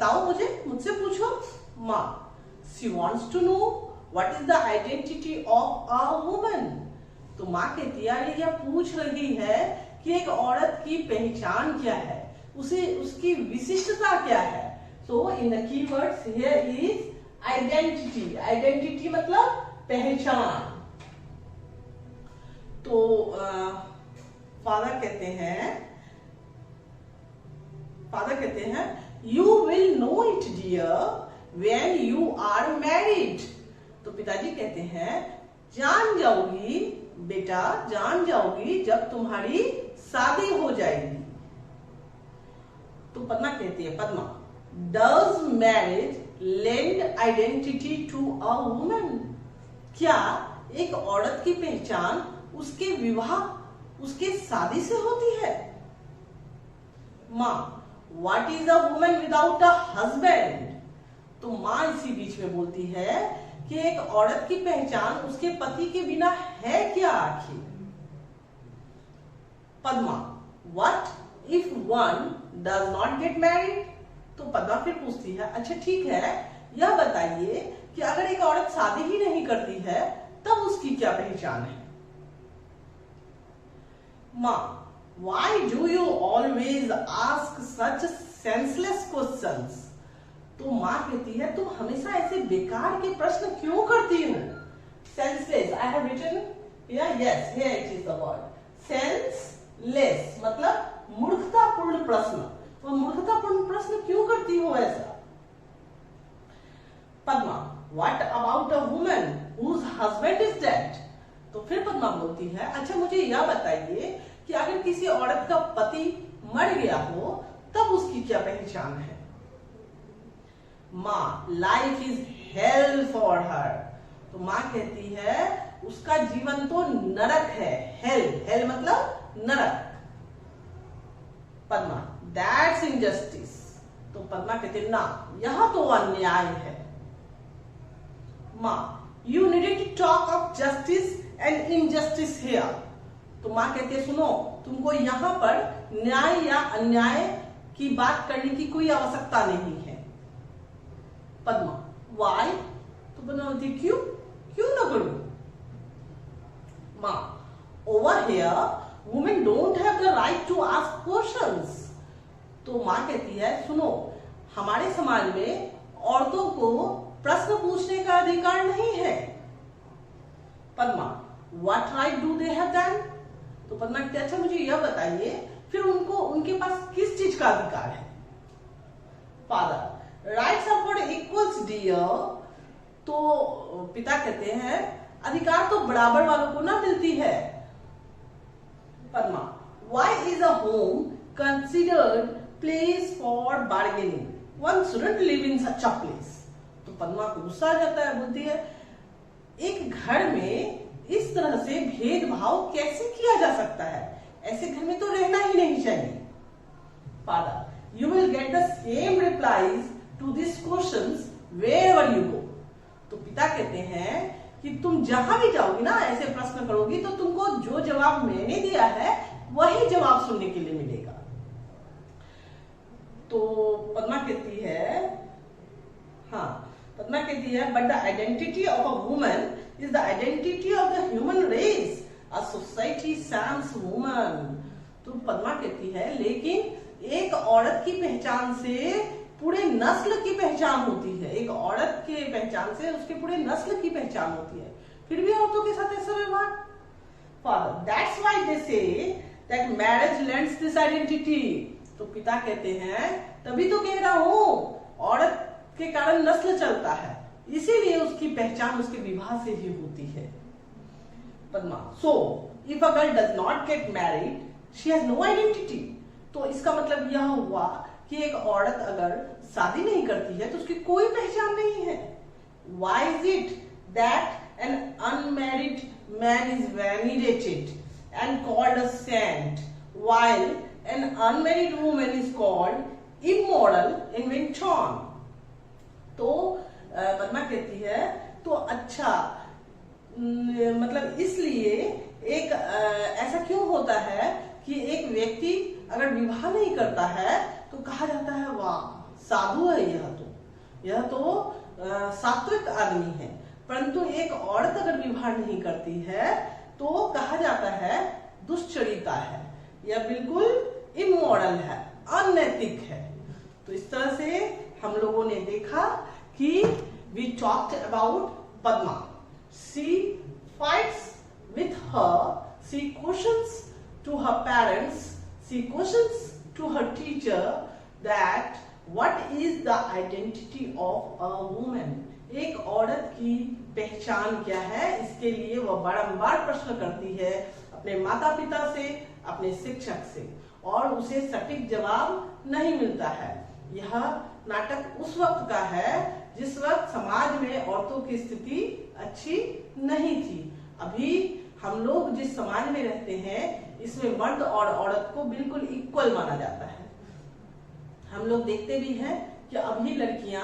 बताओ मुझसे पूछो। माँ, she wants to know what is the identity of a woman. तो माँ कहती है अरे यह पूछ रही है कि एक औरत की पहचान क्या है, उसकी विशिष्टता क्या है। So in the keywords here is identity. Identity मतलब पहचान। तो फादर कहते हैं you will know it dear when you are married. तो पिताजी कहते हैं जान जाओगी बेटा, जान जाओगी जब तुम्हारी शादी हो जाएगी। तो पद्मा कहती है, Padma, does marriage lend identity to a woman. क्या एक औरत की पहचान उसके विवाह, उसके शादी से होती है। माँ, what is a woman without a husband. तो माँ इसी बीच में बोलती है कि एक औरत की पहचान उसके पति के बिना है क्या आखिर। Padma, what if one does not get married. तो पद्मा फिर पूछती है, अच्छा ठीक है, यह बताइए कि अगर एक औरत शादी ही नहीं करती है तब उसकी क्या पहचान है। माँ, why do you always ask such senseless questions। तो माँ कहती है तुम हमेशा ऐसे बेकार के प्रश्न क्यों करती हो। Senseless, I have written here, yes here it is the word senseless, मतलब मूर्खतापूर्ण प्रश्न। तो मूर्खतापूर्ण प्रश्न क्यों करती हो ऐसा। Padma, what about a woman whose husband is dead. तो फिर पद्मा बोलती है, अच्छा मुझे यह बताइए कि अगर किसी औरत का पति मर गया हो तब उसकी क्या पहचान है। माँ, life is hello for her. तो माँ कहती है उसका जीवन तो नरक है। हेल मतलब नरक। Padma, that's injustice. तो पद्मा कहती ना, यह तो अन्याय है। माँ, you needed to talk of justice and injustice here. तो माँ कहती है सुनो, तुमको यहाँ पर न्याय या अन्याय की बात करने की कोई आवश्यकता नहीं है। पद्मा, वाई। तो पद्मा बोलती क्यों ना करूं। माँ, over here women don't have the right to ask questions. तो माँ कहती है सुनो, हमारे समाज में औरतों को प्रश्न पूछने का अधिकार नहीं है। Padma, what right do they have then. तो पद्मा कहती है अच्छा मुझे यह बताइए फिर उनके पास किस चीज का अधिकार है। Father, rights are for equals dear. तो पिता कहते हैं अधिकार तो बराबर वालों को ना मिलती है। Padma, why is a home considered place for bargaining, one shouldn't live in such a place. तो पद्मा को गुस्सा आ जाता है, बोलती है एक घर में इस तरह से भेदभाव कैसे किया जा सकता है, ऐसे घर में तो रहना ही नहीं चाहिए। Father, you will get the same replies to these questions wherever you go। तो पिता कहते हैं कि तुम जहां भी जाओगी ना ऐसे प्रश्न करोगी तो तुमको जो जवाब मैंने दिया है वही जवाब सुनने के लिए मिलेगा। तो पद्मा कहती है but the identity of a woman is the identity of the human race, a society sans woman. तो पद्मा कहती है लेकिन एक औरत की पहचान से पूरे नस्ल की पहचान होती है। एक औरत के पहचान से उसके पूरे नस्ल की पहचान होती है, फिर भी औरतों के साथ ऐसा व्यवहार। Father, that's why they say that marriage lends this identity. तो पिता कहते हैं तभी तो कह रहा हूं औरत के कारण नस्ल चलता है, इसीलिए उसकी पहचान उसके विवाह से ही होती है। Padma, so if a girl does not get married she has no identity. तो इसका मतलब यह हुआ कि एक औरत अगर शादी नहीं करती है तो उसकी कोई पहचान नहीं है। Why is it that an unmarried man is venerated and called a saint while an unmarried woman is called immoral and wanton? तो पद्मा कहती है तो अच्छा मतलब इसलिए एक ऐसा क्यों होता है कि एक व्यक्ति अगर विवाह नहीं करता है तो कहा जाता है वाह साधु है, यह तो सात्विक आदमी है, परंतु एक औरत अगर विवाह नहीं करती है तो कहा जाता है दुश्चरिता है, यह बिल्कुल इमोरल है, अनैतिक है। तो इस तरह से हम लोगों ने देखा कि we talked about Padma. She fights with her, she questions to her parents, she questions to her teacher that what is the identity of a woman. एक औरत की पहचान क्या है, इसके लिए वह बारंबार प्रश्न करती है अपने माता पिता से, अपने शिक्षक से, और उसे सटीक जवाब नहीं मिलता है। यह नाटक उस वक्त का है जिस वक्त समाज में औरतों की स्थिति अच्छी नहीं थी। अभी हम लोग जिस समाज में रहते हैं इसमें मर्द और औरत को बिल्कुल इक्वल माना जाता है। हम लोग देखते भी हैं कि अभी लड़कियां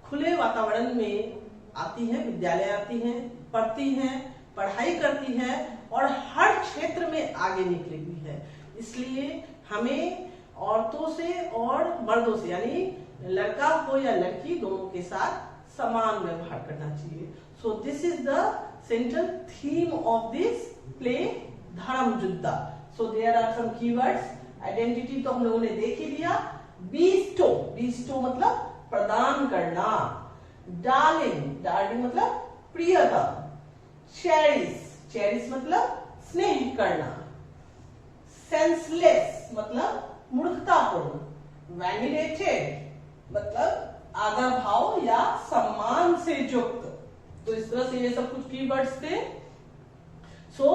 खुले वातावरण में आती हैं, विद्यालय आती हैं, पढ़ती हैं, पढ़ाई करती हैं और हर क्षेत्र में आगे निकली हुई है। इसलिए हमें औरतों से और मर्दों से, यानी लड़का हो या लड़की, दोनों के साथ समान व्यवहार करना चाहिए। So this is the central theme of this play Dharm Yuddh. So there are some keywords. Identity तो हम लोगों ने देख ही लिया। बीस्टो, बीस्टो मतलब प्रदान करना। डार्लिंग, डार्लिंग मतलब प्रियतम। चेरिश, चेरिश मतलब स्नेह करना। सेंसलेस मतलब मूर्खतापूर्ण। वैनिलेटेड मतलब आदर भाव या सम्मान से युक्त। तो इस तरह से ये सब कुछ कीवर्ड्स थे। So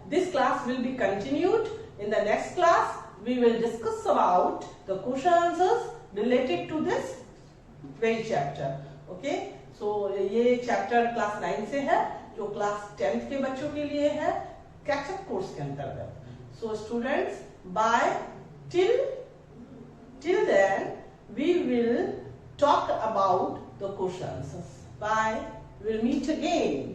this class will be continued. In the next class we will discuss about the question answers related to this very chapter. Okay, so ये chapter class 9 से है, जो class 10th के बच्चों के लिए है, catch-up course के अंतर्गत। So students, bye. Till then we will talk about the question answers. Bye. We'll meet again.